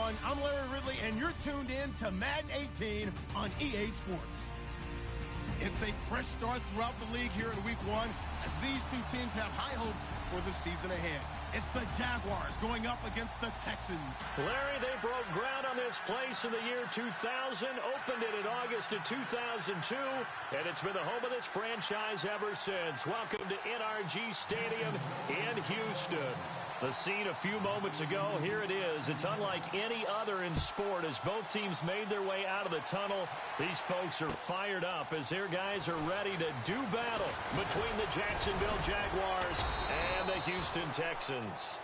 everyone. I'm Larry Ridley, and you're tuned in to Madden 18 on EA Sports. It's a fresh start throughout the league here in Week 1 as these two teams have high hopes for the season ahead. It's the Jaguars going up against the Texans. Larry, they broke ground on this place in the year 2000, opened it in August of 2002, and it's been the home of this franchise ever since. Welcome to NRG Stadium in Houston. The scene a few moments ago, here it is. It's unlike any other in sport as both teams made their way out of the tunnel. These folks are fired up as their guys are ready to do battle between the Jacksonville Jaguars and the Houston Texans.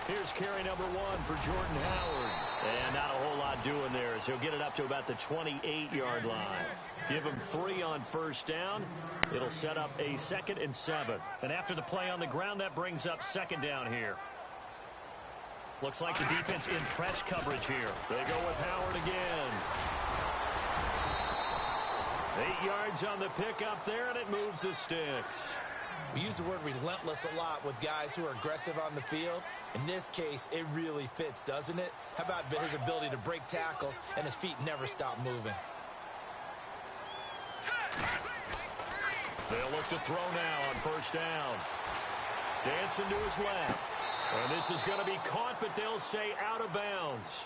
Here's carry number 1 for Jordan Howard. And not a whole lot doing there as he'll get it up to about the 28-yard line. Give him 3 on first down. It'll set up a 2nd and 7. And after the play on the ground, that brings up 2nd down here. Looks like the defense in press coverage here. They go with Howard again. 8 yards on the pickup there, and it moves the sticks. We use the word relentless a lot with guys who are aggressive on the field. In this case, it really fits, doesn't it? How about his ability to break tackles and his feet never stop moving? They'll look to throw now on first down. Dancing to his left. And this is going to be caught, but they'll say out of bounds.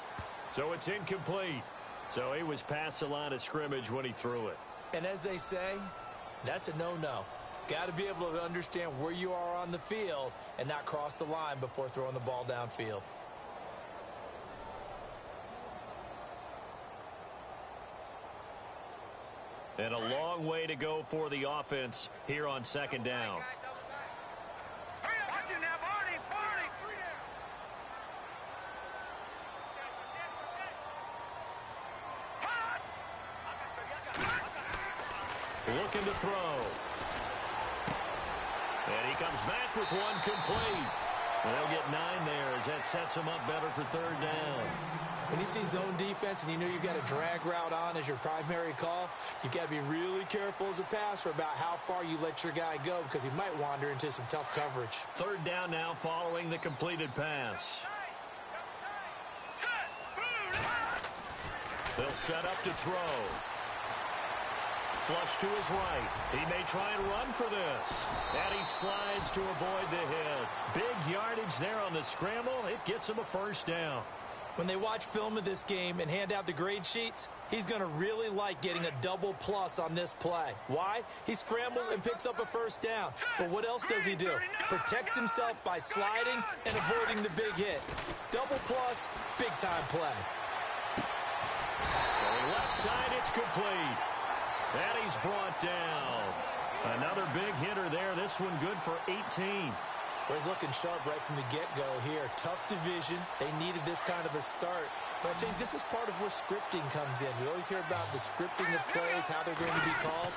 So it's incomplete. So he was past the line of scrimmage when he threw it. And as they say, that's a no-no. Got to be able to understand where you are on the field and not cross the line before throwing the ball downfield. And a long way to go for the offense here on 2nd down. Looking to throw. And he comes back with one complete. And they'll get 9 there as that sets him up better for 3rd down. When you see zone defense and you know you've got a drag route on as your primary call, you've got to be really careful as a passer about how far you let your guy go because he might wander into some tough coverage. 3rd down now following the completed pass. They'll set up to throw. Flush to his right. He may try and run for this. And he slides to avoid the hit. Big yardage there on the scramble. It gets him a 1st down. When they watch film of this game and hand out the grade sheets, he's going to really like getting a double plus on this play. Why? He scrambles and picks up a 1st down. But what else does he do? Protects himself by sliding and avoiding the big hit. Double plus, big-time play. So left side, it's complete. And he's brought down. Another big hitter there. This one good for 18. Well, he's looking sharp right from the get-go here. Tough division. They needed this kind of a start. But I think this is part of where scripting comes in. We always hear about the scripting of plays, how they're going to be called.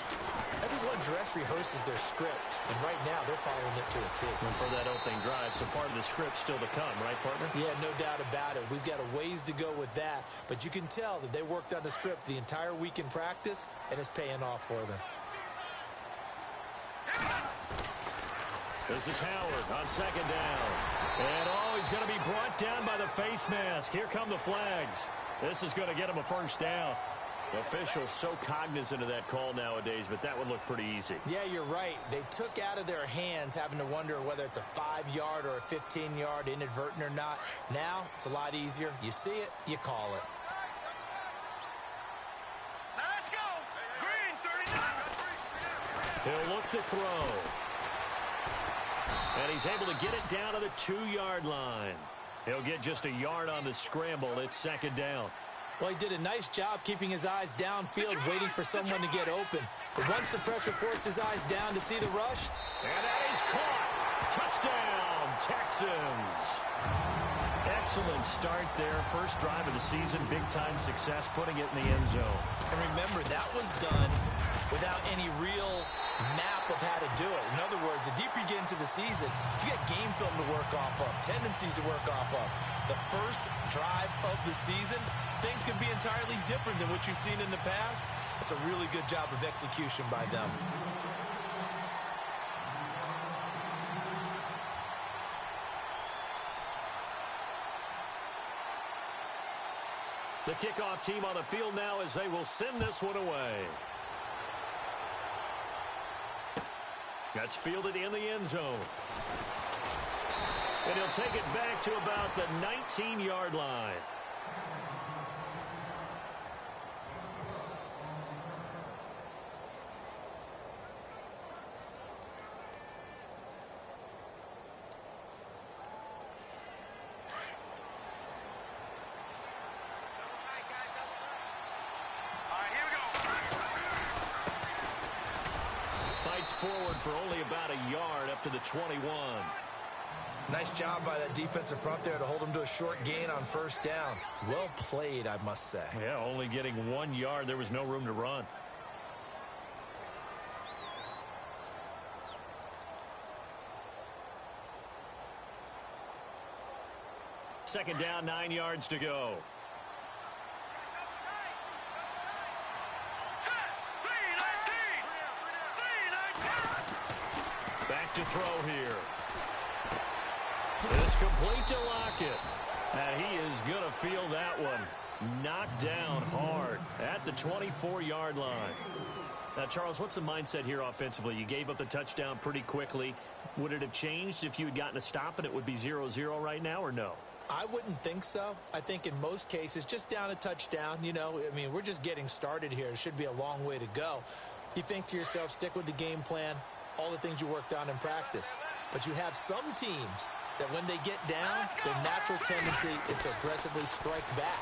Everyone dress rehearses their script. And right now, they're following it to a T. And for that opening drive, so part of the script still to come, right, partner? Yeah, no doubt about it. We've got a ways to go with that. But you can tell that they worked on the script the entire week in practice, and it's paying off for them. This is Howard on 2nd down. And, oh, he's going to be brought down by the face mask. Here come the flags. This is going to get him a 1st down. Officials so cognizant of that call nowadays, but that would look pretty easy. Yeah, you're right. They took out of their hands having to wonder whether it's a 5-yard or a 15-yard inadvertent or not. Now, it's a lot easier. You see it, you call it. Let's go. Green, 39. He'll look to throw. And he's able to get it down to the 2-yard line. He'll get just a yard on the scramble. It's 2nd down. Well, he did a nice job keeping his eyes downfield, waiting for someone to get open. But once the pressure forced his eyes down to see the rush. And that is caught. Touchdown, Texans. Excellent start there. First drive of the season. Big-time success, putting it in the end zone. And remember, that was done without any real map of how to do it. In other words, the deeper you get into the season, you got game film to work off of, tendencies to work off of. The first drive of the season, things can be entirely different than what you've seen in the past. It's a really good job of execution by them. The kickoff team on the field now as they will send this one away. That's fielded in the end zone. And he'll take it back to about the 19-yard line. Forward for only about a yard up to the 21. Nice job by that defensive front there to hold him to a short gain on first down. Well played, I must say. Yeah, only getting 1 yard. There was no room to run. Second down, 9 yards to go. Back to throw here. It's complete to Lockett. And he is going to feel that one. Knocked down hard at the 24-yard line. Now, Charles, what's the mindset here offensively? You gave up the touchdown pretty quickly. Would it have changed if you had gotten a stop and it would be 0-0 right now, or no? I wouldn't think so. I think in most cases, just down a touchdown, you know, I mean, we're just getting started here. It should be a long way to go. You think to yourself, stick with the game plan, all the things you worked on in practice. But you have some teams that when they get down, their natural tendency is to aggressively strike back.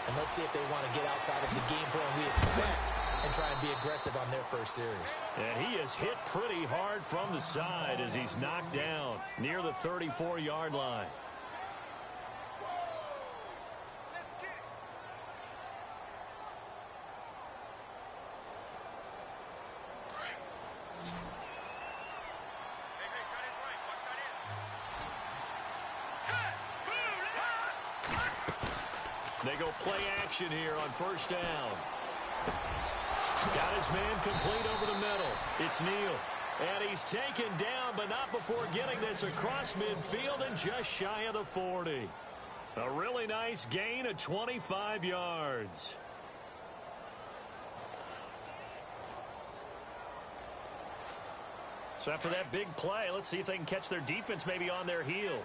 And let's see if they want to get outside of the game plan we expect and try and be aggressive on their first series. And he is hit pretty hard from the side as he's knocked down near the 34-yard line. They go play action here on first down. Got his man complete over the middle. It's Neal. And he's taken down, but not before getting this across midfield and just shy of the 40. A really nice gain of 25 yards. So after that big play, let's see if they can catch their defense maybe on their heels.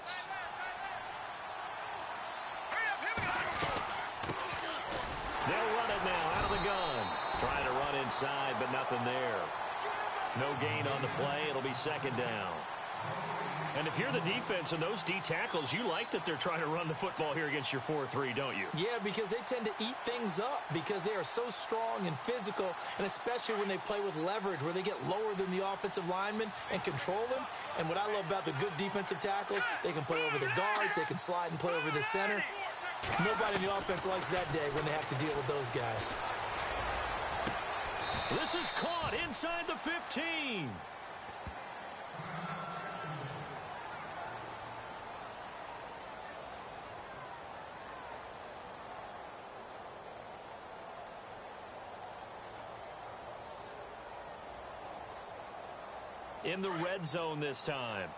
They'll run it now out of the gun. Trying to run inside, but nothing there. No gain on the play. It'll be second down. And if you're the defense and those D tackles, you like that they're trying to run the football here against your 4-3, don't you? Yeah, because they tend to eat things up because they are so strong and physical, and especially when they play with leverage where they get lower than the offensive linemen and control them. And what I love about the good defensive tackles, they can play over the guards, they can slide and play over the center. Nobody in the offense likes that day when they have to deal with those guys. This is caught inside the 15. In the red zone this time.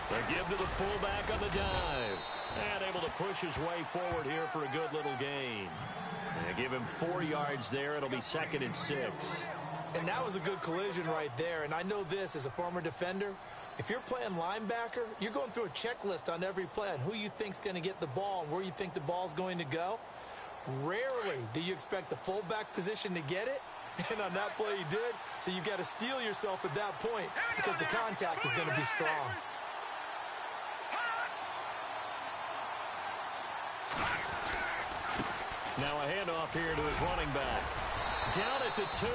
They give to the fullback on the dive. And able to push his way forward here for a good little gain. And give him 4 yards there. It'll be second and 6. And that was a good collision right there. And I know this as a former defender. If you're playing linebacker, you're going through a checklist on every play on who you think's going to get the ball and where you think the ball's going to go. Rarely do you expect the fullback position to get it. And on that play he did, so you got to steel yourself at that point because the contact is going to be strong. Now a handoff here to his running back. Down at the 2.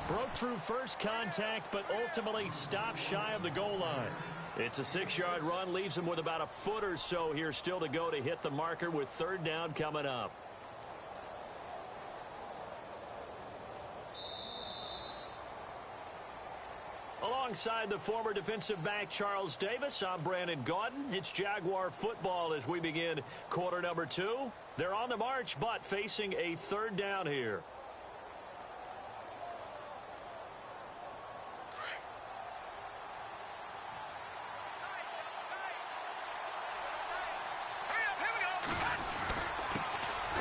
Broke through first contact, but ultimately stopped shy of the goal line. It's a 6-yard run, leaves him with about a foot or so here still to go to hit the marker with third down coming up. Alongside the former defensive back Charles Davis, I'm Brandon Gaudin. It's Jaguar football as we begin quarter number 2. They're on the march, but facing a third down here.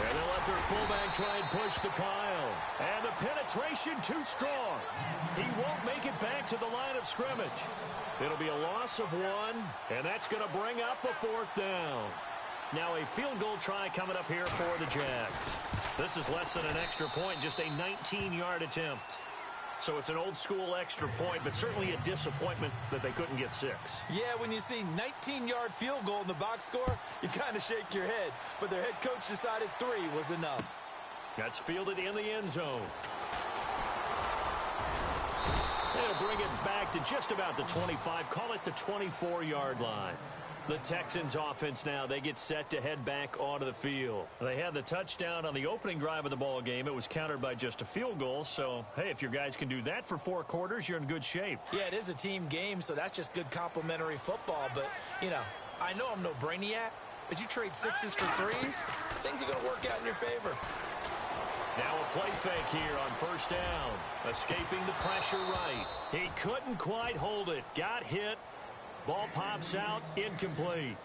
And they'll let their fullback try and push the pile. And the penetration too strong. He won't make it back to the line of scrimmage. It'll be a loss of 1, and that's going to bring up a fourth down. Now a field goal try coming up here for the Jags. This is less than an extra point, just a 19-yard attempt. So it's an old-school extra point, but certainly a disappointment that they couldn't get 6. Yeah, when you see 19-yard field goal in the box score, you kind of shake your head. But their head coach decided 3 was enough. That's fielded in the end zone. They'll bring it back to just about the 25. Call it the 24-yard line. The Texans offense now, they get set to head back onto the field. They had the touchdown on the opening drive of the ball game. It was countered by just a field goal. So, hey, if your guys can do that for 4 quarters, you're in good shape. Yeah, it is a team game, so that's just good complimentary football. But, you know, I know I'm no brainiac, but you trade 6s for 3s, things are going to work out in your favor. Now a play fake here on first down. Escaping the pressure right. He couldn't quite hold it. Got hit. Ball pops out, incomplete.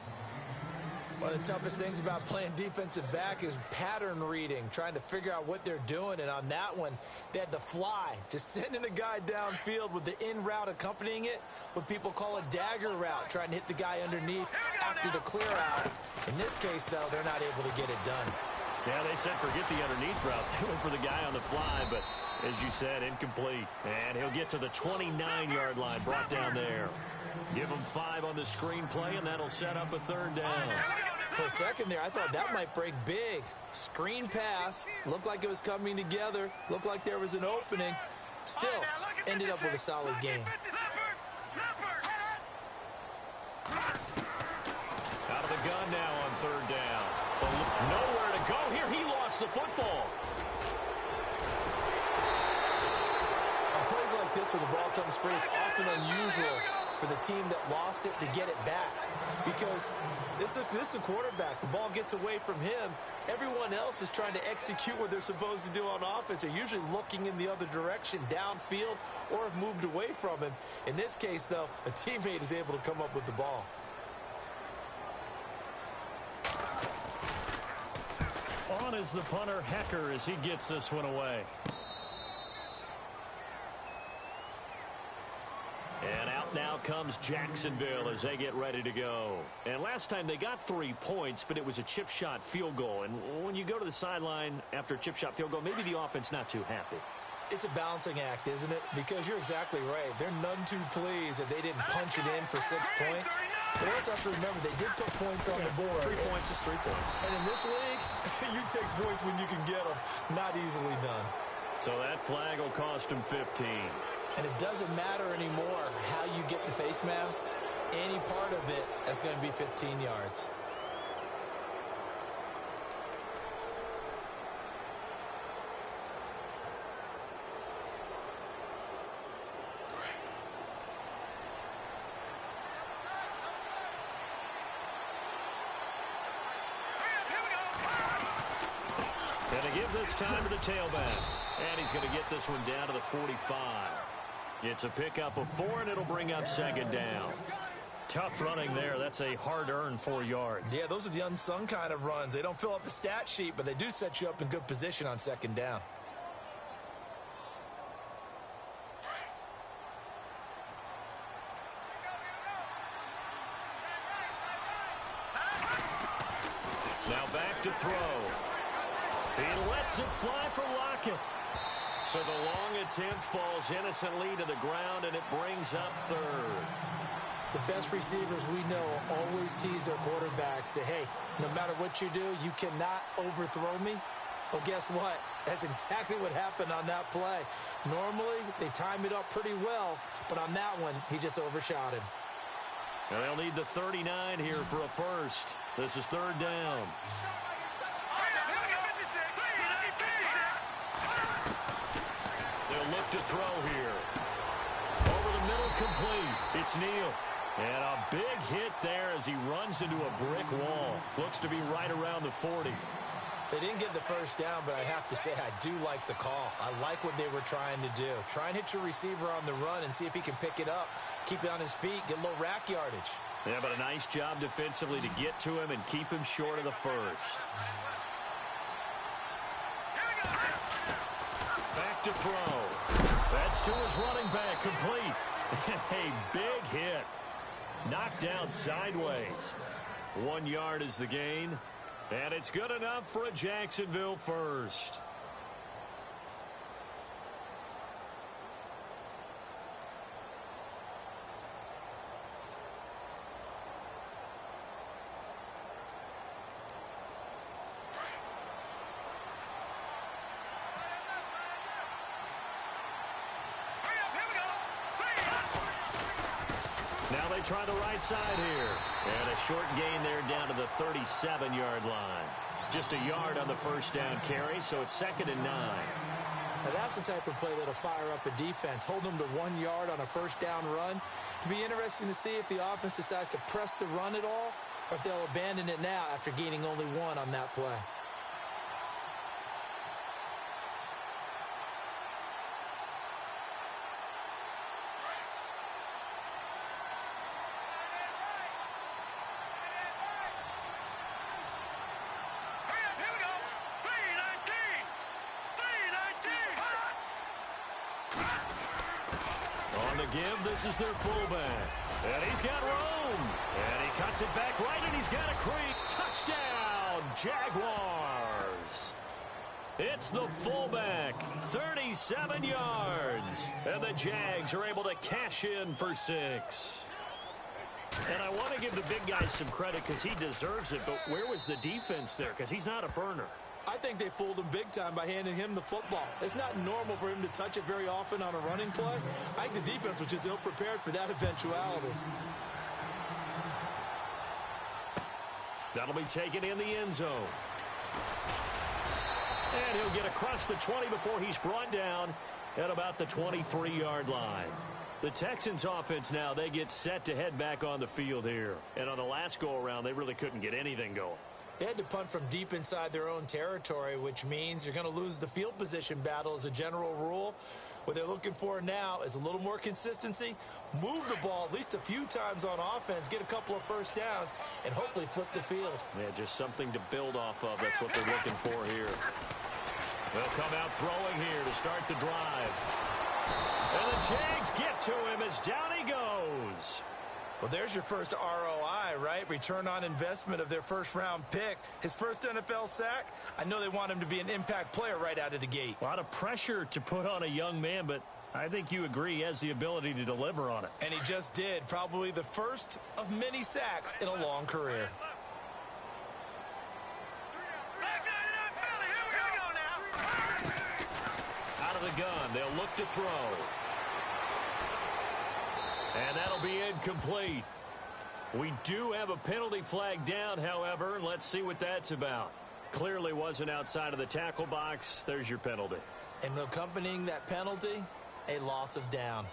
One of the toughest things about playing defensive back is pattern reading, trying to figure out what they're doing. And on that one, they had the fly, just sending a guy downfield with the in route accompanying it, what people call a dagger route, trying to hit the guy underneath after the clear out. In this case, though, they're not able to get it done. Yeah, they said forget the underneath route. They went for the guy on the fly, but as you said, incomplete. And he'll get to the 29-yard line, brought down there. Give him 5 on the screenplay, and that'll set up a third down. For a second there, I thought that might break big. Screen pass, looked like it was coming together, looked like there was an opening. Still, ended up with a solid game. Out of the gun now on third down. Nowhere to go here. He lost the football. On plays like this where the ball comes free, it's often unusual for the team that lost it to get it back. Because this is a quarterback. The ball gets away from him. Everyone else is trying to execute what they're supposed to do on offense. They're usually looking in the other direction, downfield, or have moved away from him. In this case, though, a teammate is able to come up with the ball. On is the punter, Hecker, as he gets this one away. And out now comes Jacksonville as they get ready to go. And last time they got 3 points, but it was a chip shot field goal. And when you go to the sideline after a chip shot field goal, maybe the offense not too happy. It's a balancing act, isn't it? Because you're exactly right. They're none too pleased that they didn't punch it in for 6 points. But also have to remember, they did put points on the board. 3 points is 3 points. And in this league, you take points when you can get them. Not easily done. So that flag will cost him 15. And it doesn't matter anymore how you get the face mask. Any part of it is going to be 15 yards. And to give this time to the tailback. And he's going to get this one down to the 45. It's a pickup of 4, and it'll bring up second down. Tough running there. That's a hard-earned 4 yards. Yeah, those are the unsung kind of runs. They don't fill up the stat sheet, but they do set you up in good position on second down. Now back to throw. He lets it fly for Lockett. So the long attempt falls innocently to the ground, and it brings up third. The best receivers we know always tease their quarterbacks that, hey, no matter what you do, you cannot overthrow me. Well, guess what? That's exactly what happened on that play. Normally, they time it up pretty well, but on that one, he just overshot him. And they'll need the 39 here for a first. This is third down. They'll look to throw here. Over the middle, complete. It's Neal. And a big hit there as he runs into a brick wall. Looks to be right around the 40. They didn't get the first down, but I have to say I do like the call. I like what they were trying to do. Try and hit your receiver on the run and see if he can pick it up, keep it on his feet, get a little rack yardage. Yeah, but a nice job defensively to get to him and keep him short of the first. Back to throw. That's to his running back, complete. A big hit. Knocked down sideways. 1 yard is the gain. And it's good enough for a Jacksonville first. Now they try the right side here. And a short gain there down to the 37-yard line. Just a yard on the first down carry, so it's 2nd and 9. Now that's the type of play that'll fire up a defense. Hold them to 1 yard on a first down run. It'll be interesting to see if the offense decides to press the run at all, or if they'll abandon it now after gaining only 1 on that play. Give. This is their fullback. And he's got room. And he cuts it back right, and he's got a creep. Touchdown, Jaguars. It's the fullback, 37 yards. And the Jags are able to cash in for 6. And I want to give the big guy some credit because he deserves it, but where was the defense there? Because he's not a burner. I think they fooled him big time by handing him the football. It's not normal for him to touch it very often on a running play. I think the defense was just ill-prepared for that eventuality. That'll be taken in the end zone. And he'll get across the 20 before he's brought down at about the 23-yard line. The Texans offense now, they get set to head back on the field here. And on the last go-around, they really couldn't get anything going. They had to punt from deep inside their own territory, which means you're going to lose the field position battle as a general rule. What they're looking for now is a little more consistency, move the ball at least a few times on offense, get a couple of first downs, and hopefully flip the field. Yeah, just something to build off of. That's what they're looking for here. They'll come out throwing here to start the drive. And the Jags get to him as down he goes. Well, there's your first ROI, right? Return on investment of their first-round pick. His first NFL sack, I know they want him to be an impact player right out of the gate. A lot of pressure to put on a young man, but I think you agree he has the ability to deliver on it. And he just did. Probably the first of many sacks in a long career. Out of the gun, they'll look to throw. And that'll be incomplete. We do have a penalty flag down, however. Let's see what that's about. Clearly wasn't outside of the tackle box. There's your penalty. And accompanying that penalty, a loss of down.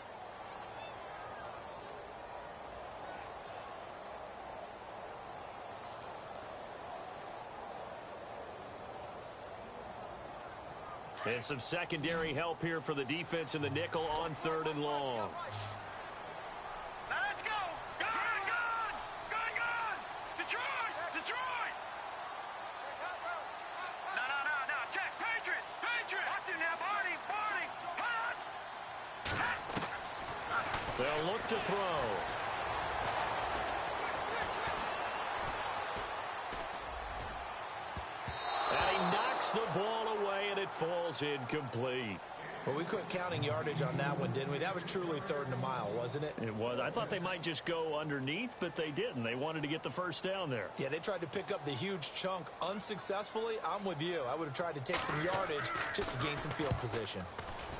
And some secondary help here for the defense in the nickel on 3rd and long. Let's go! Gun! Gun! Gun! Gun! Detroit! Detroit! No. Check! Patriot! Patriot! Watch it now, Barney! Barney! Hut! They'll look to throw. And he knocks the ball away, and it falls incomplete. Well, we quit counting yardage on that one, didn't we? That was truly 3rd and a mile, wasn't it? It was. I thought they might just go underneath, but they didn't. They wanted to get the first down there. Yeah, they tried to pick up the huge chunk unsuccessfully. I'm with you. I would have tried to take some yardage just to gain some field position.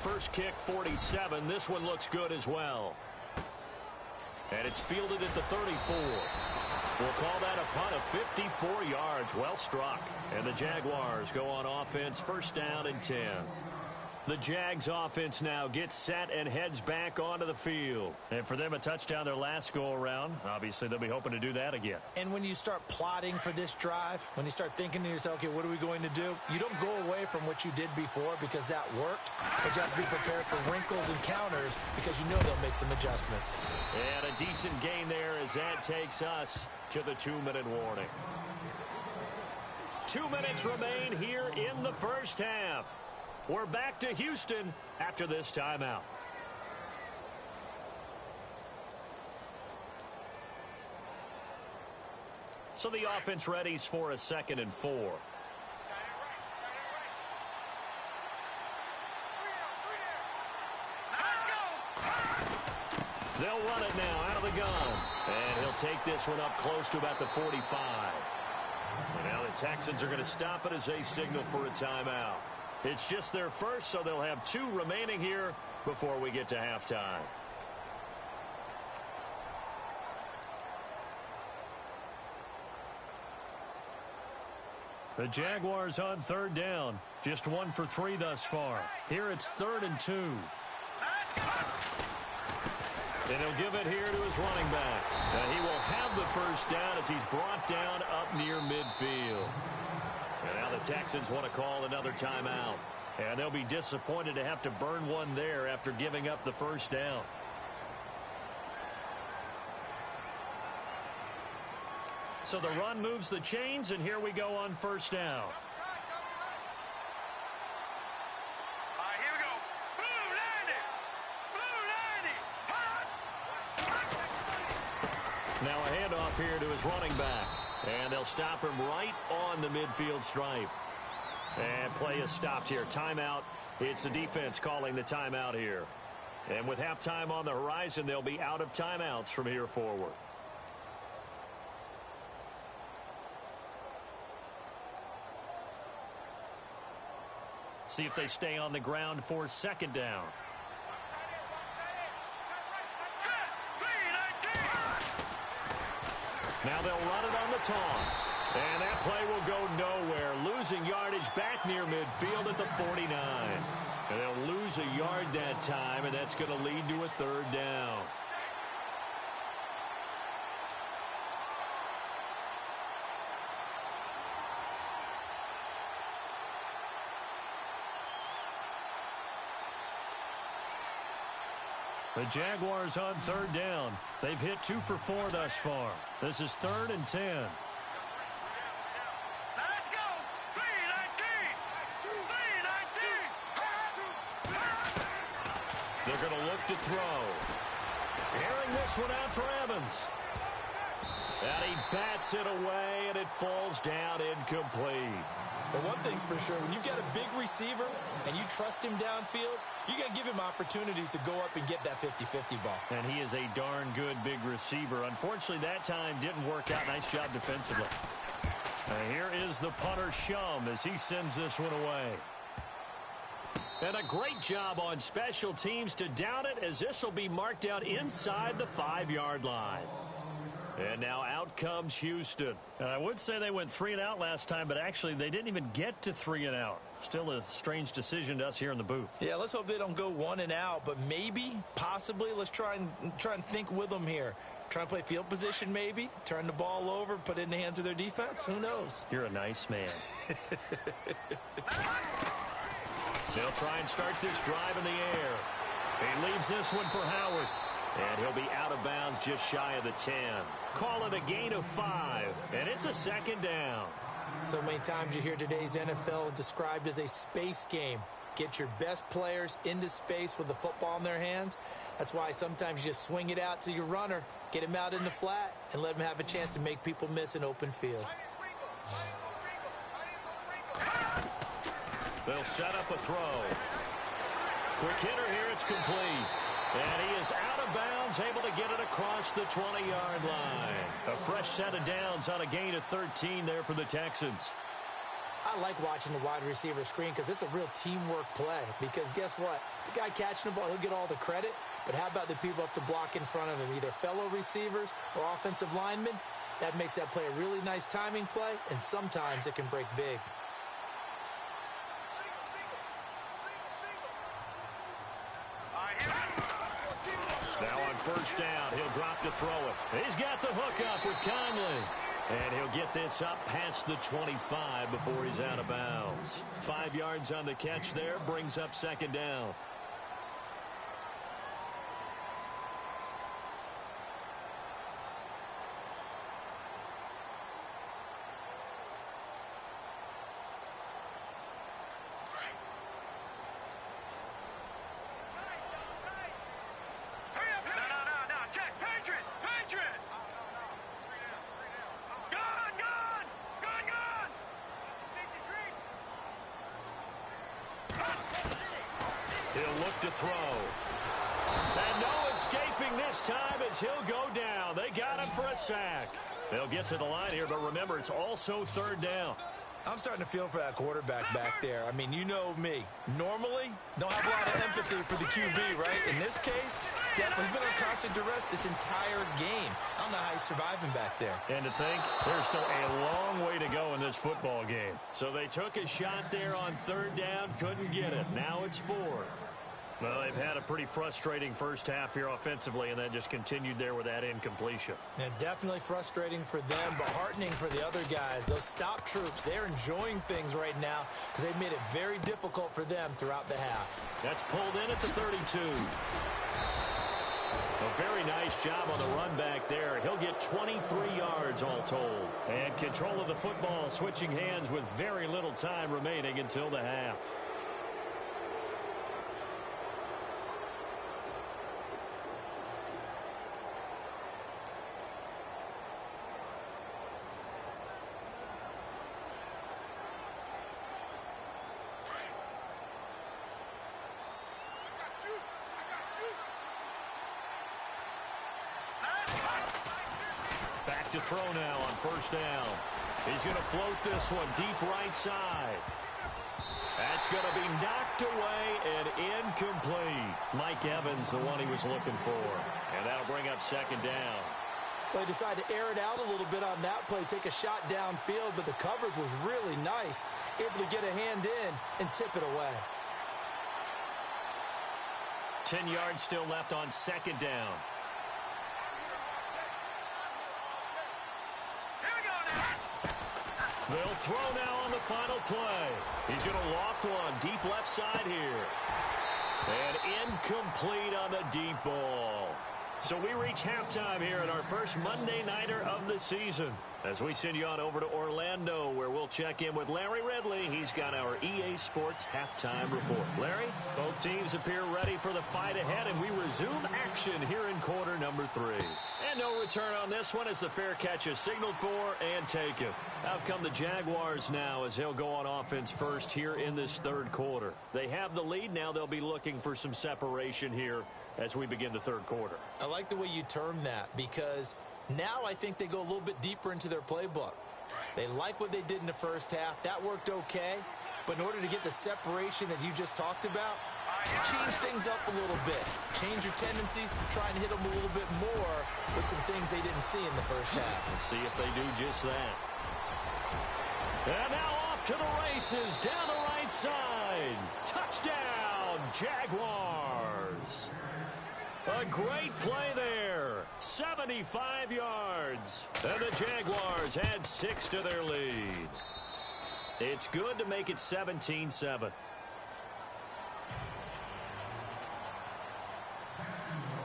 First kick, 47. This one looks good as well. And it's fielded at the 34. We'll call that a punt of 54 yards. Well struck. And the Jaguars go on offense, first down and 10. The Jags offense now gets set and heads back onto the field. And for them, a touchdown their last go-around. Obviously, they'll be hoping to do that again. And when you start plotting for this drive, when you start thinking to yourself, okay, what are we going to do? You don't go away from what you did before because that worked. But you have to be prepared for wrinkles and counters because you know they'll make some adjustments. And a decent gain there as that takes us to the 2-minute warning. 2 minutes remain here in the first half. We're back to Houston after this timeout. So the offense readies for a 2nd and 4. They'll run it now out of the gun. And he'll take this one up close to about the 45. And now the Texans are going to stop it as they signal for a timeout. It's just their first, so they'll have 2 remaining here before we get to halftime. The Jaguars on 3rd down. Just 1 for 3 thus far. Here it's 3rd and 2. And he'll give it here to his running back. And he will have the first down as he's brought down up near midfield. And now the Texans want to call another timeout. And they'll be disappointed to have to burn one there after giving up the first down. So the run moves the chains, and here we go on first down. Here we go. Blue 90. Now a handoff here to his running back. And they'll stop him right on the midfield stripe. And play is stopped here. Timeout. It's the defense calling the timeout here. And with halftime on the horizon, they'll be out of timeouts from here forward. See if they stay on the ground for 2nd down. Now they'll run it on the toss. And that play will go nowhere. Losing yardage back near midfield at the 49. And they'll lose a yard that time, and that's going to lead to a 3rd down. The Jaguars on 3rd down. They've hit 2 for 4 thus far. This is 3rd and 10. Let's go. 3-19. They're going to look to throw. Airing this one out for Evans. And he bats it away, and it falls down incomplete. But one thing's for sure, when you've got a big receiver and you trust him downfield, you got to give him opportunities to go up and get that 50-50 ball. And he is a darn good big receiver. Unfortunately, that time didn't work out. Nice job defensively. And here is the punter, Shum, as he sends this one away. And a great job on special teams to down it, as this will be marked out inside the 5-yard line. And now out comes Houston. I would say they went 3 and out last time, but actually they didn't even get to 3 and out. Still a strange decision to us here in the booth. Yeah, let's hope they don't go 1 and out, but maybe, possibly, let's try and think with them here. Try and play field position maybe, turn the ball over, put it in the hands of their defense. Who knows? You're a nice man. They'll try and start this drive in the air. He leaves this one for Howard. And he'll be out of bounds just shy of the 10. Call it a gain of 5. And it's a 2nd down. So many times you hear today's NFL described as a space game. Get your best players into space with the football in their hands. That's why sometimes you just swing it out to your runner, get him out in the flat, and let him have a chance to make people miss an open field. They'll set up a throw. Quick hitter here. It's complete. And he is out of bounds, able to get it across the 20-yard line. A fresh set of downs on a gain of 13 there for the Texans. I like watching the wide receiver screen because it's a real teamwork play. Because guess what? The guy catching the ball, he'll get all the credit. But how about the people have to block in front of him, either fellow receivers or offensive linemen? That makes that play a really nice timing play, and sometimes it can break big. Now on first down, he'll drop to throw it. He's got the hook up with Conley. And he'll get this up past the 25 before he's out of bounds. 5 yards on the catch there, brings up second down. He'll look to throw. And no escaping this time as he'll go down. They got him for a sack. They'll get to the line here, but remember, it's also third down. I'm starting to feel for that quarterback back there. I mean, you know me. Normally, don't have a lot of empathy for the QB, right? In this case, definitely he's been on constant duress this entire game. I don't know how he's surviving back there. And to think, there's still a long way to go in this football game. So they took a shot there on third down, couldn't get it. Now it's fourth. Well, they've had a pretty frustrating first half here offensively, and then just continued there with that incompletion. And definitely frustrating for them, but heartening for the other guys. Those stop troops, they're enjoying things right now because they've made it very difficult for them throughout the half. That's pulled in at the 32. A very nice job on the run back there. He'll get 23 yards all told. And control of the football, switching hands with very little time remaining until the half. To throw now on first down. He's going to float this one deep right side. That's going to be knocked away and incomplete. Mike Evans, the one he was looking for. And that'll bring up second down. Well, they decided to air it out a little bit on that play, take a shot downfield, but the coverage was really nice. Able to get a hand in and tip it away. 10 yards still left on second down. They'll throw now on the final play. He's going to loft one deep left side here. And incomplete on the deep ball. So we reach halftime here at our first Monday Nighter of the season. As we send you on over to Orlando, where we'll check in with Larry Ridley. He's got our EA Sports halftime report. Larry, both teams appear ready for the fight ahead, and we resume action here in quarter number 3. And no return on this one as the fair catch is signaled for and taken. Out come the Jaguars now as they'll go on offense first here in this third quarter. They have the lead. Now they'll be looking for some separation here as we begin the third quarter. I like the way you term that because now I think they go a little bit deeper into their playbook. They like what they did in the first half. That worked okay. But in order to get the separation that you just talked about, change things up a little bit. Change your tendencies, try and hit them a little bit more with some things they didn't see in the first half. Let's see if they do just that. And now off to the races, down the right side. Touchdown, Jaguars. A great play there. 75 yards. And the Jaguars add 6 to their lead. It's good to make it 17-7.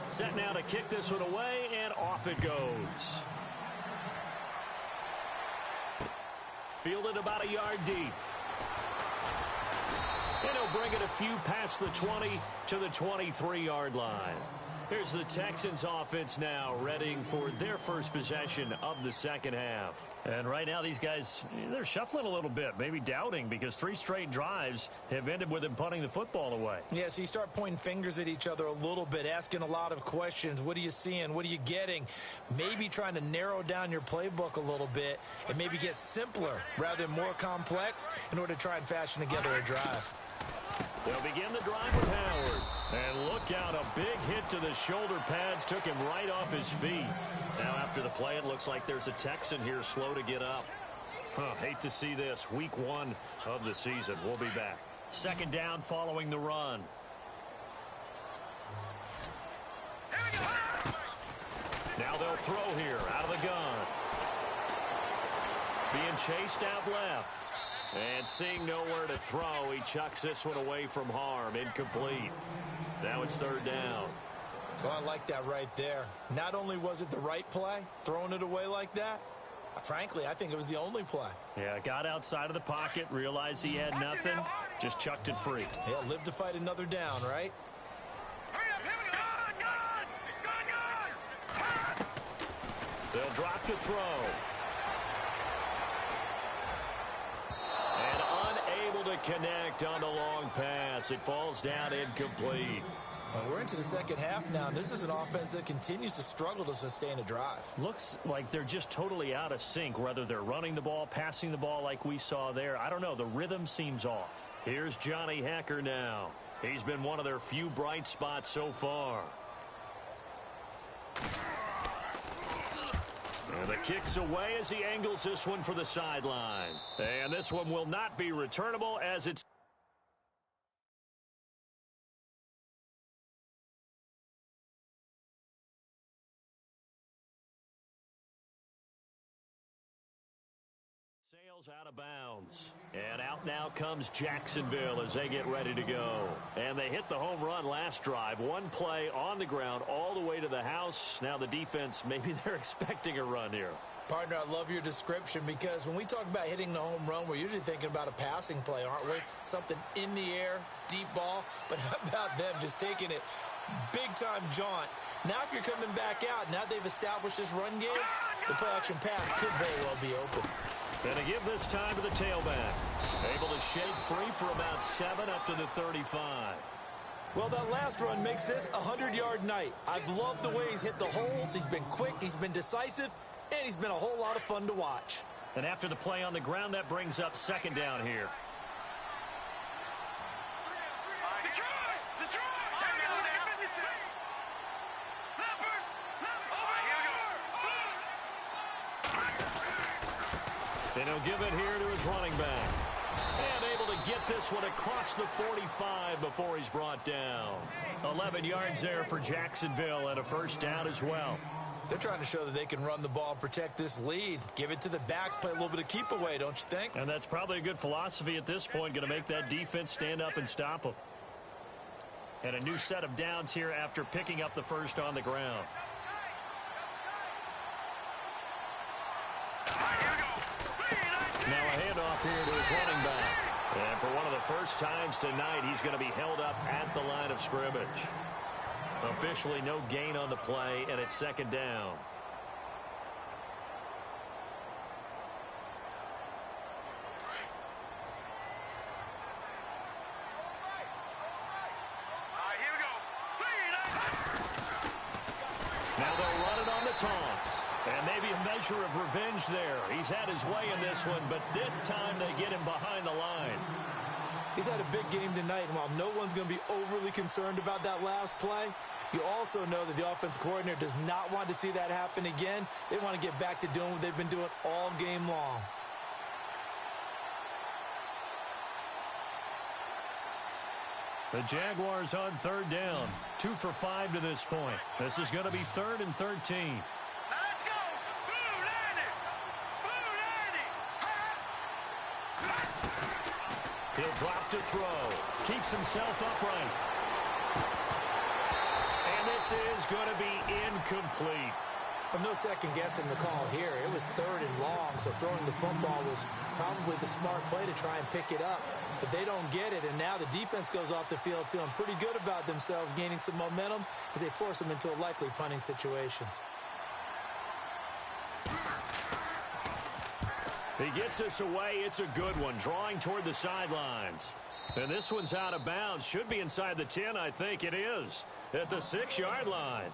Set now to kick this one away, and off it goes. Fielded about a yard deep. And he'll bring it a few past the 20 to the 23-yard line. Here's the Texans offense now, readying for their first possession of the second half. And right now, these guys, they're shuffling a little bit, maybe doubting, because 3 straight drives have ended with them punting the football away. Yeah, so you start pointing fingers at each other a little bit, asking a lot of questions. What are you seeing? What are you getting? Maybe trying to narrow down your playbook a little bit and maybe get simpler rather than more complex in order to try and fashion together a drive. They'll begin the drive with Howard. And look out, a big hit to the shoulder pads took him right off his feet. Now after the play, it looks like there's a Texan here slow to get up. Hate to see this. Week 1 of the season. We'll be back. Second down following the run. Now they'll throw here out of the gun. Being chased out left. And seeing nowhere to throw, he chucks this one away from harm. Incomplete. Now it's third down. Well, I like that right there. Not only was it the right play, throwing it away like that, frankly, I think it was the only play. Yeah, got outside of the pocket, realized he had nothing, just chucked it free. Yeah, live to fight another down, right? They'll drop to throw. Connect on the long pass. It falls down incomplete. Well, we're into the second half now, and this is an offense that continues to struggle to sustain a drive. Looks like they're just totally out of sync, whether they're running the ball, passing the ball like we saw there. I don't know. The rhythm seems off. Here's Johnny Hekker now. He's been one of their few bright spots so far. And the kick's away as he angles this one for the sideline. And this one will not be returnable as it's sails out of bounds. And out now comes Jacksonville as they get ready to go. And they hit the home run last drive. One play on the ground all the way to the house. Now the defense, maybe they're expecting a run here. Partner, I love your description because when we talk about hitting the home run, we're usually thinking about a passing play, aren't we? Something in the air, deep ball. But how about them just taking it big-time jaunt? Now if you're coming back out, now they've established this run game, the play-action pass could very well be open. Going to give this time to the tailback. Able to shake free for about 7 up to the 35. Well, that last run makes this a 100-yard night. I've loved the way he's hit the holes. He's been quick, he's been decisive, and he's been a whole lot of fun to watch. And after the play on the ground, that brings up second down here. And he'll give it here to his running back. And able to get this one across the 45 before he's brought down. 11 yards there for Jacksonville and a first down as well. They're trying to show that they can run the ball and protect this lead. Give it to the backs, play a little bit of keep away, don't you think? And that's probably a good philosophy at this point, going to make that defense stand up and stop them. And a new set of downs here after picking up the first on the ground. Now a handoff here to his running back. And for one of the first times tonight, he's going to be held up at the line of scrimmage. Officially no gain on the play, and it's second down. Now they'll run it on the toss. And maybe a measure of revenge there. He's had his way in this one, but this time they get him behind the line. He's had a big game tonight, and while no one's going to be overly concerned about that last play, you also know that the offense coordinator does not want to see that happen again. They want to get back to doing what they've been doing all game long. The Jaguars on third down. 2 for 5 to this point. This is going to be 3rd and 13. He'll drop to throw. Keeps himself upright. And this is going to be incomplete. Well, no second guessing the call here. It was 3rd and long, so throwing the football was probably the smart play to try and pick it up. But they don't get it, and now the defense goes off the field feeling pretty good about themselves, gaining some momentum as they force them into a likely punting situation. He gets this away. It's a good one, drawing toward the sidelines. And this one's out of bounds. Should be inside the 10, I think it is, at the 6-yard line.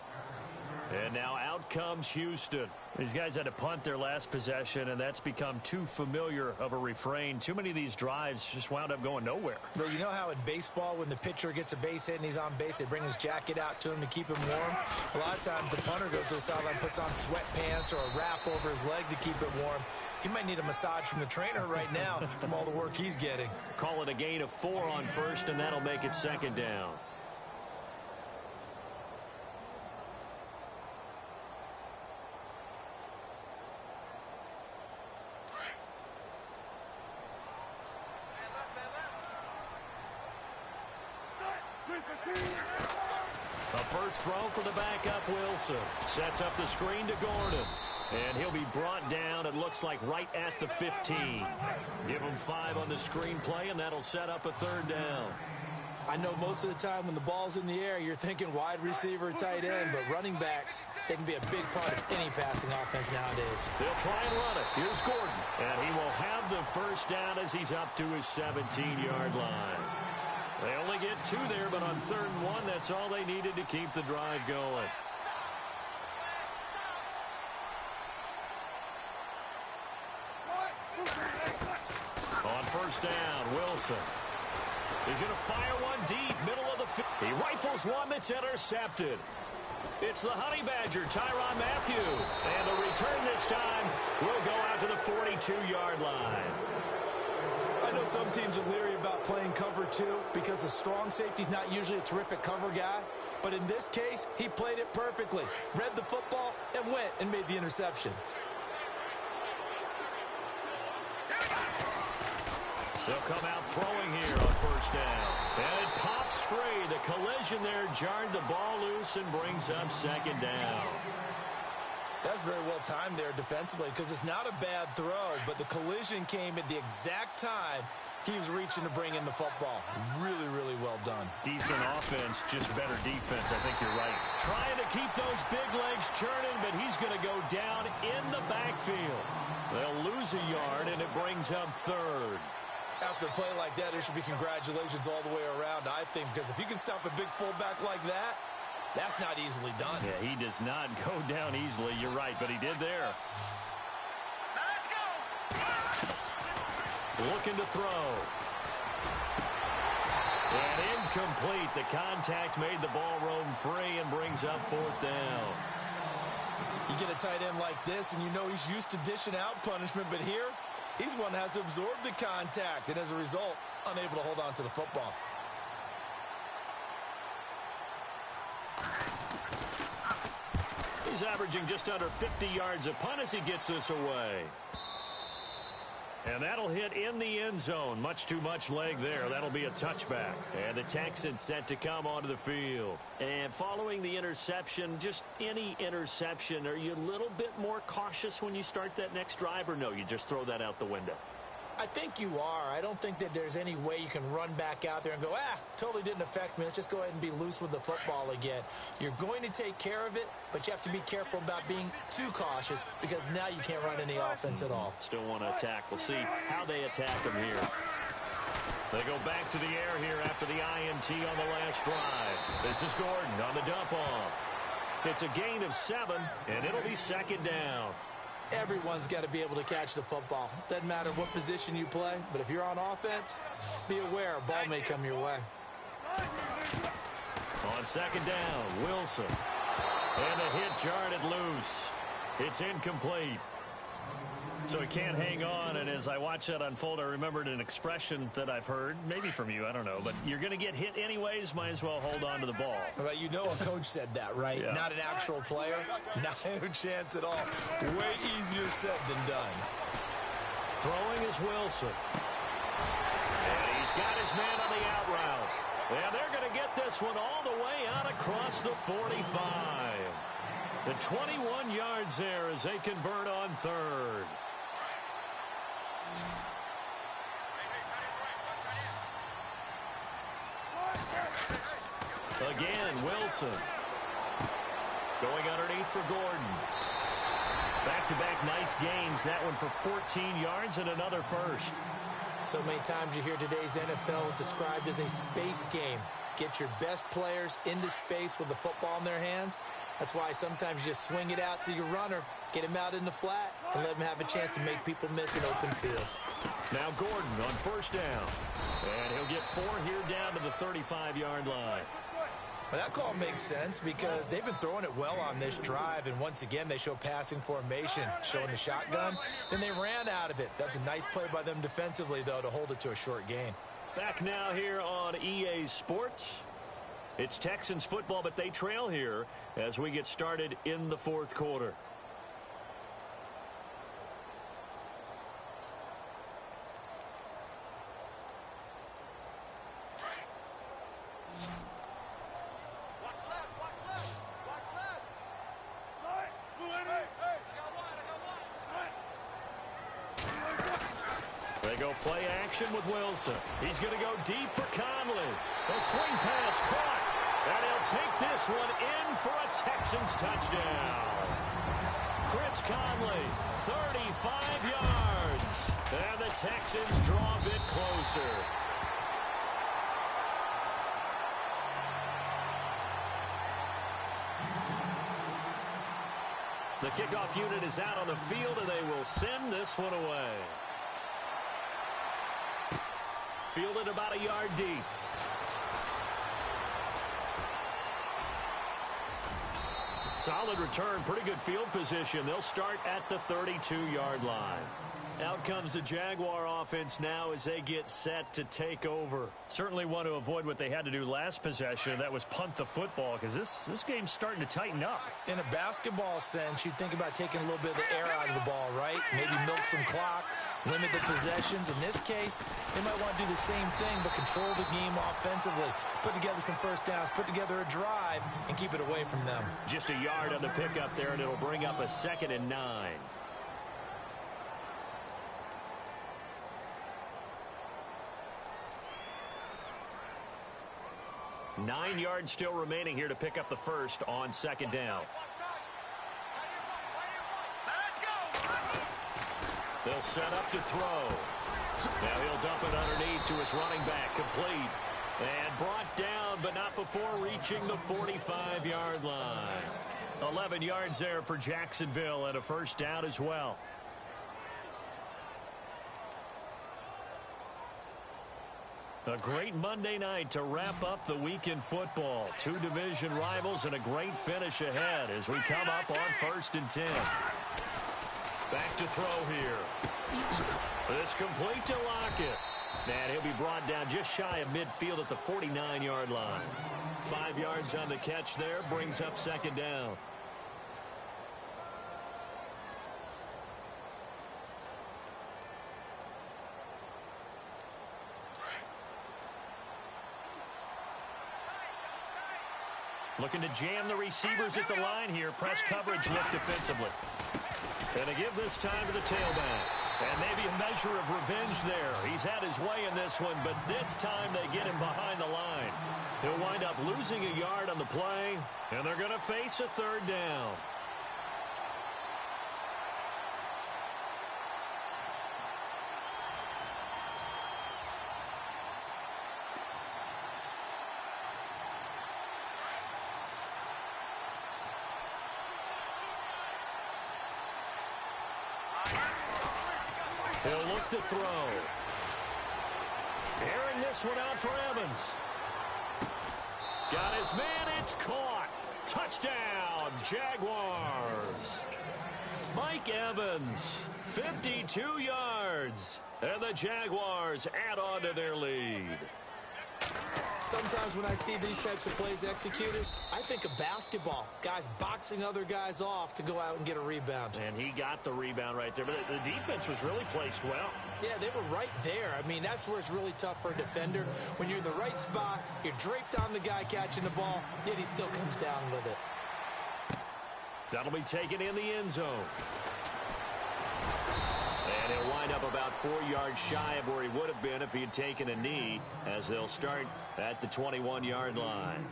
And now out comes Houston. These guys had to punt their last possession, and that's become too familiar of a refrain. Too many of these drives just wound up going nowhere. Well, you know how in baseball, when the pitcher gets a base hit and he's on base, they bring his jacket out to him to keep him warm? A lot of times the punter goes to the sideline, puts on sweatpants or a wrap over his leg to keep it warm. He might need a massage from the trainer right now from all the work he's getting. Call it a gain of 4 on first, and that'll make it 2nd down. A first throw for the backup Wilson. Sets up the screen to Gordon. And he'll be brought down, it looks like, right at the 15. Give him 5 on the screen play, and that'll set up a 3rd down. I know most of the time when the ball's in the air, you're thinking wide receiver, tight end, but running backs, they can be a big part of any passing offense nowadays. They'll try and run it. Here's Gordon. And he will have the first down as he's up to his 17-yard line. They only get 2 there, but on 3rd and 1, that's all they needed to keep the drive going. On first down, Wilson. He's going to fire one deep, middle of the field. He rifles one that's intercepted. It's the Honey Badger, Tyrann Mathieu. And the return this time will go out to the 42-yard line. I know some teams are leery about playing cover 2 because a strong safety's not usually a terrific cover guy. But in this case, he played it perfectly. Read the football and went and made the interception. They'll come out throwing here on first down. And it pops free. The collision there jarred the ball loose and brings up 2nd down. That's very well timed there defensively because it's not a bad throw, but the collision came at the exact time he was reaching to bring in the football. Really, really well done. Decent offense, just better defense. I think you're right. Trying to keep those big legs churning, but he's going to go down in the backfield. They'll lose a yard, and it brings up 3rd. After a play like that, there should be congratulations all the way around, I think, because if you can stop a big fullback like that, that's not easily done. Yeah, he does not go down easily. You're right, but he did there. Now let's go. Looking to throw. And incomplete. The contact made the ball roam free and brings up 4th down. You get a tight end like this, and you know he's used to dishing out punishment, but here, he's one that has to absorb the contact, and as a result, unable to hold on to the football. He's averaging just under 50 yards a punt as he gets this away. And that'll hit in the end zone. Much too much leg there. That'll be a touchback. And the Texans set to come onto the field. And following the interception, just any interception, are you a little bit more cautious when you start that next drive, or no, you just throw that out the window? I think you are. I don't think that there's any way you can run back out there and go, totally didn't affect me. Let's just go ahead and be loose with the football again. You're going to take care of it, but you have to be careful about being too cautious because now you can't run any offense at all. Still want to attack. We'll see how they attack them here. They go back to the air here after the INT on the last drive. This is Gordon on the dump-off. It's a gain of 7, and it'll be 2nd down. Everyone's got to be able to catch the football. Doesn't matter what position you play, but if you're on offense, be aware a ball may come your way. On 2nd down, Wilson. And the hit jarred it loose. It's incomplete. So he can't hang on, and as I watch that unfold, I remembered an expression that I've heard, maybe from you, I don't know, but you're going to get hit anyways, might as well hold on to the ball. Well, you know a coach said that, right? Yeah. Not an actual player. Not a chance at all. Way easier said than done. Throwing is Wilson. And he's got his man on the out route. And they're going to get this one all the way out across the 45. The 21 yards there as they convert on third. Again, Wilson. Going underneath for Gordon. Back-to-back nice gains. That one for 14 yards and another first. So many times you hear today's NFL described as a space game. Get your best players into space with the football in their hands. That's why sometimes you just swing it out to your runner, get him out in the flat, and let him have a chance to make people miss an open field. Now Gordon on first down. And he'll get 4 here down to the 35-yard line. Well, that call makes sense because they've been throwing it well on this drive, and once again they show passing formation, showing the shotgun. Then they ran out of it. That's a nice play by them defensively, though, to hold it to a short gain. Back now here on EA Sports. It's Texans football, but they trail here as we get started in the fourth quarter. They go play action with Wilson. He's going to go deep for Conley. The swing pass caught. And he'll take this one in for a Texans touchdown. Chris Conley, 35 yards. And the Texans draw a bit closer. The kickoff unit is out on the field, and they will send this one away. Fielded about a yard deep. Solid return, pretty good field position. They'll start at the 32-yard line. Out comes the Jaguar offense now as they get set to take over. Certainly want to avoid what they had to do last possession. That was punt the football, because this game's starting to tighten up. In a basketball sense, you think about taking a little bit of the air out of the ball, right? Maybe milk some clock, limit the possessions. In this case, they might want to do the same thing, but control the game offensively. Put together some first downs, put together a drive, and keep it away from them. Just a yard on the pickup there, and it'll bring up a 2nd and 9. Nine yards still remaining here to pick up the first on 2nd down. They'll set up to throw. Now he'll dump it underneath to his running back, complete. And brought down, but not before reaching the 45-yard line. 11 yards there for Jacksonville and a first down as well. A great Monday night to wrap up the week in football. 2 division rivals and a great finish ahead as we come up on 1st and 10. Back to throw here. This complete to Lockett. And he'll be brought down just shy of midfield at the 49-yard line. 5 yards on the catch there, brings up 2nd down. Looking to jam the receivers at the line here. Press coverage look defensively. And to give this time to the tailback. And maybe a measure of revenge there. He's had his way in this one, but this time they get him behind the line. He'll wind up losing a yard on the play, and they're going to face a 3rd down. He'll look to throw. Airing this one out for Evans. Got his man, it's caught. Touchdown, Jaguars. Mike Evans, 52 yards. And the Jaguars add on to their lead. Sometimes when I see these types of plays executed, I think of basketball. Guys boxing other guys off to go out and get a rebound. And he got the rebound right there. But the defense was really placed well. Yeah, they were right there. I mean, that's where it's really tough for a defender. When you're in the right spot, you're draped on the guy catching the ball, yet he still comes down with it. That'll be taken in the end zone. And he'll wind up about 4 yards shy of where he would have been if he had taken a knee, as they'll start at the 21-yard line.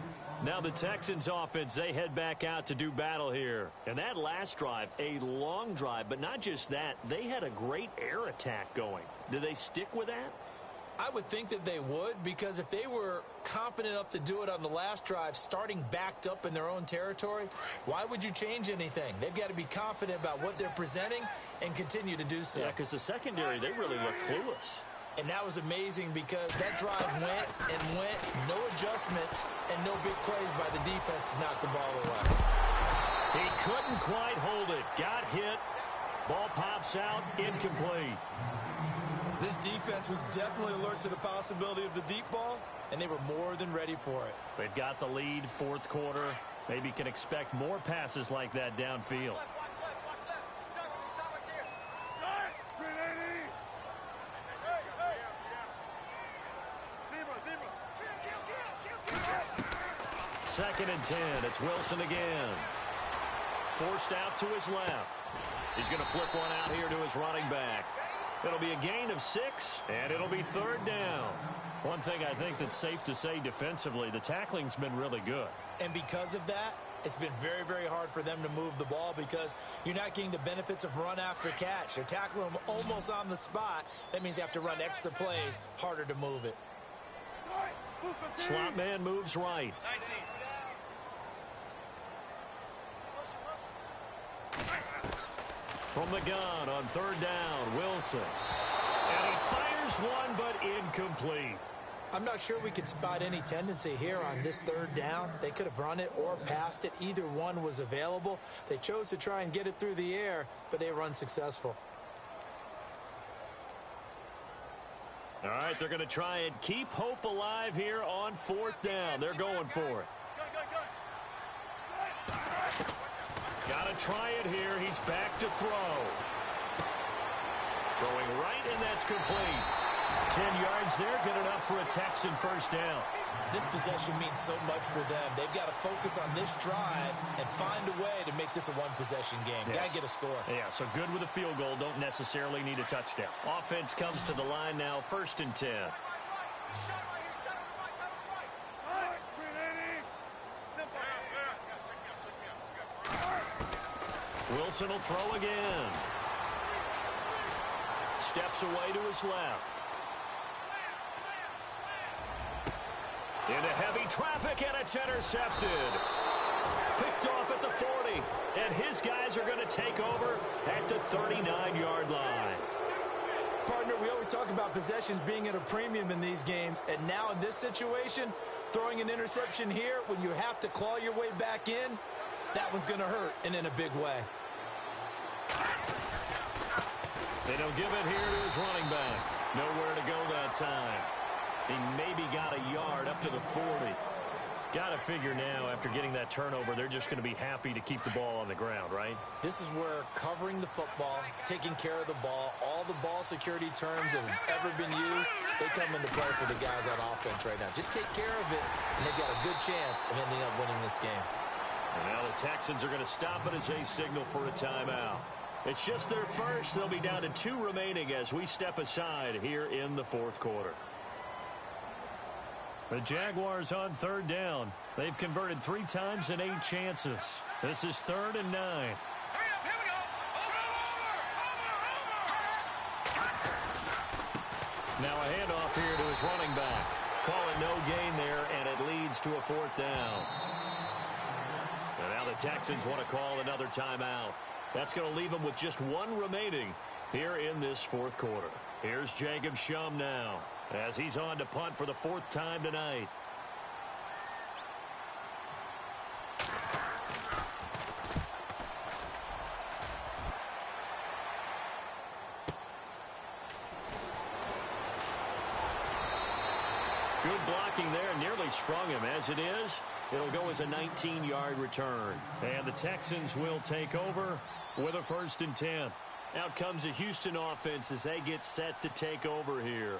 Now the Texans offense, they head back out to do battle here. And that last drive, a long drive, but not just that, they had a great air attack going. Do they stick with that? I would think that they would, because if they were confident enough to do it on the last drive, starting backed up in their own territory, why would you change anything? They've got to be confident about what they're presenting and continue to do so. Yeah, because the secondary, they really look clueless. And that was amazing because that drive went and went, no adjustments, and no big plays by the defense to knock the ball away. He couldn't quite hold it. Got hit. Ball pops out, incomplete. This defense was definitely alert to the possibility of the deep ball, and they were more than ready for it. They've got the lead, fourth quarter. Maybe can expect more passes like that downfield. Second and 10. It's Wilson again. Forced out to his left. He's going to flip one out here to his running back. It'll be a gain of 6, and it'll be third down. One thing I think that's safe to say defensively, the tackling's been really good. And because of that, it's been very, very hard for them to move the ball because you're not getting the benefits of run after catch. They're tackling them almost on the spot. That means you have to run extra plays, harder to move it. Slot man moves right. From the gun on third down, Wilson. And he fires one, but incomplete. I'm not sure we could spot any tendency here on this third down. They could have run it or passed it. Either one was available. They chose to try and get it through the air, but they were unsuccessful. All right, they're going to try and keep hope alive here on fourth down. They're going for it. Got to try it here. He's back to throw. Throwing right, and that's complete. 10 yards there, good enough for a Texan first down. This possession means so much for them. They've got to focus on this drive and find a way to make this a one-possession game. Yes. Got to get a score. Yeah, so good with a field goal. Don't necessarily need a touchdown. Offense comes to the line now, first and 10. Wilson will throw again. Steps away to his left. Into heavy traffic, and it's intercepted. Picked off at the 40, and his guys are going to take over at the 39-yard line. Partner, we always talk about possessions being at a premium in these games, and now in this situation, throwing an interception here when you have to claw your way back in, that one's going to hurt, and in a big way. They don't give it here to his running back. Nowhere to go that time. He maybe got a yard up to the 40. Got to figure now, after getting that turnover, they're just going to be happy to keep the ball on the ground, right? This is where covering the football, taking care of the ball, all the ball security terms that have ever been used, they come into play for the guys on offense right now. Just take care of it, and they've got a good chance of ending up winning this game. And now the Texans are going to stop it as they signal for a timeout. It's just their first. They'll be down to 2 remaining as we step aside here in the fourth quarter. The Jaguars on third down. They've converted 3 times in 8 chances. This is 3rd and 9. Now a handoff here to his running back. Call it no gain there, and it leads to a 4th down. And now the Texans want to call another timeout. That's going to leave them with just 1 remaining here in this fourth quarter. Here's Jacob Shum now as he's on to punt for the 4th time tonight. Good blocking there, nearly sprung him. As it is, it'll go as a 19-yard return. And the Texans will take over with a 1st and 10. Out comes the Houston offense as they get set to take over here.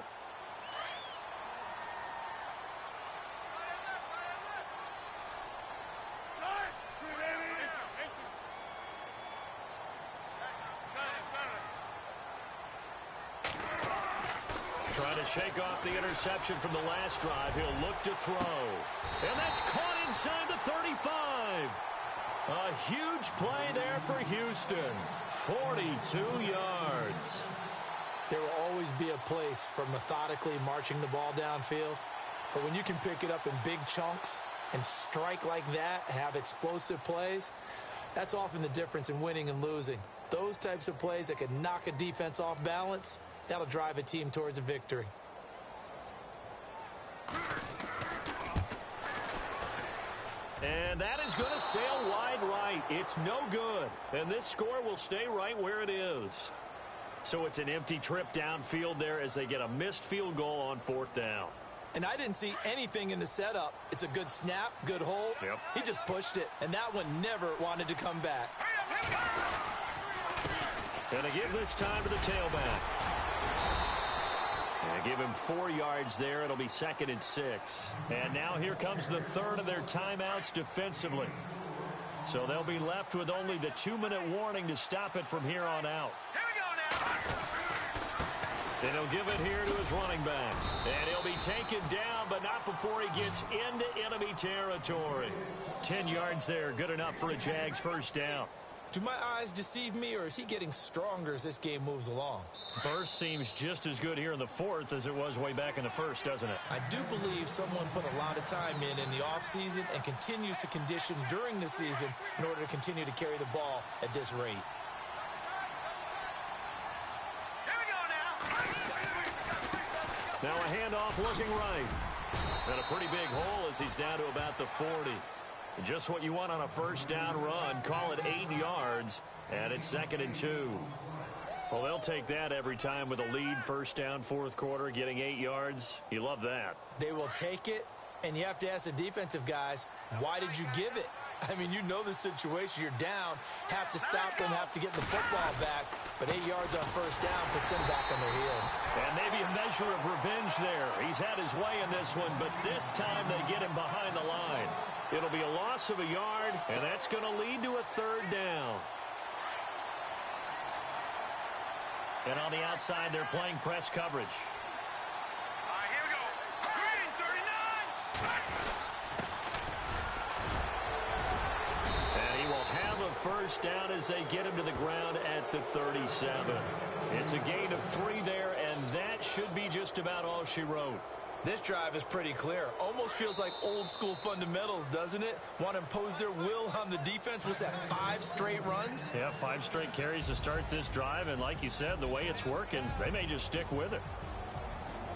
to shake off the interception from the last drive, he'll look to throw. And that's caught inside the 35. A huge play there for Houston. 42 yards. There will always be a place for methodically marching the ball downfield. But when you can pick it up in big chunks and strike like that, have explosive plays, that's often the difference in winning and losing. Those types of plays that can knock a defense off balance, that'll drive a team towards a victory. And that is going to sail wide right. It's no good. And this score will stay right where it is. So it's an empty trip downfield there as they get a missed field goal on 4th down. And I didn't see anything in the setup. It's a good snap, good hold. Yep. He just pushed it, and that one never wanted to come back. And they give this time to the tailback. And they give him 4 yards there. It'll be 2nd and 6. And now here comes the third of their timeouts defensively. So they'll be left with only the 2-minute warning to stop it from here on out. And he'll give it here to his running back. And he'll be taken down, but not before he gets into enemy territory. 10 yards there, good enough for a Jags first down. Do my eyes deceive me, or is he getting stronger as this game moves along? Burst seems just as good here in the 4th as it was way back in the 1st, doesn't it? I do believe someone put a lot of time in the offseason and continues to condition during the season in order to continue to carry the ball at this rate. Now a handoff looking right. And a pretty big hole as he's down to about the 40. Just what you want on a first down run. Call it 8 yards. And it's 2nd and 2. Well, they'll take that every time with a lead. First down, 4th quarter, getting 8 yards. You love that. They will take it. And you have to ask the defensive guys, why did you give it? I mean, you know the situation. You're down, have to stop them, have to get the football back. But 8 yards on first down puts them back on their heels. And maybe a measure of revenge there. He's had his way in this one, but this time they get him behind the line. It'll be a loss of a yard, and that's going to lead to a 3rd down. And on the outside, they're playing press coverage. Here we go. Green, 39. And he will have a first down as they get him to the ground at the 37. It's a gain of 3 there, and that should be just about all she wrote. This drive is pretty clear. Almost feels like old school fundamentals, doesn't it? Want to impose their will on the defense. Was that 5 straight runs? Yeah, 5 straight carries to start this drive, and like you said, the way it's working, they may just stick with it.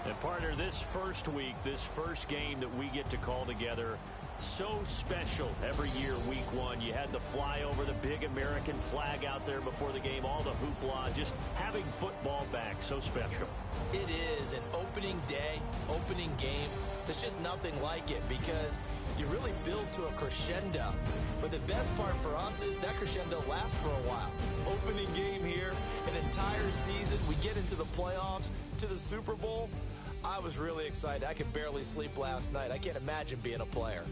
And partner, this first week, this first game that we get to call together, so special every year, week 1. You had the flyover, the big American flag out there before the game, all the hoopla, just having football back, so special. It is an opening day, opening game. There's just nothing like it because you really build to a crescendo. But the best part for us is that crescendo lasts for a while. Opening game here, an entire season. We get into the playoffs, to the Super Bowl. I was really excited. I could barely sleep last night. I can't imagine being a player.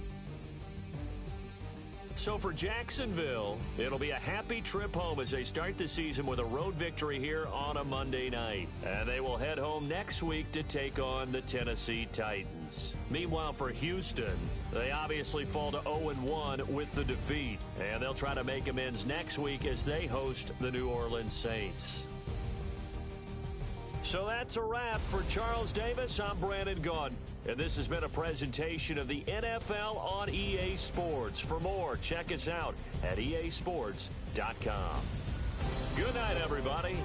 So for Jacksonville, it'll be a happy trip home as they start the season with a road victory here on a Monday night. And they will head home next week to take on the Tennessee Titans. Meanwhile, for Houston, they obviously fall to 0-1 with the defeat. And they'll try to make amends next week as they host the New Orleans Saints. So that's a wrap. For Charles Davis, I'm Brandon Gaudin. And this has been a presentation of the NFL on EA Sports. For more, check us out at easports.com. Good night, everybody.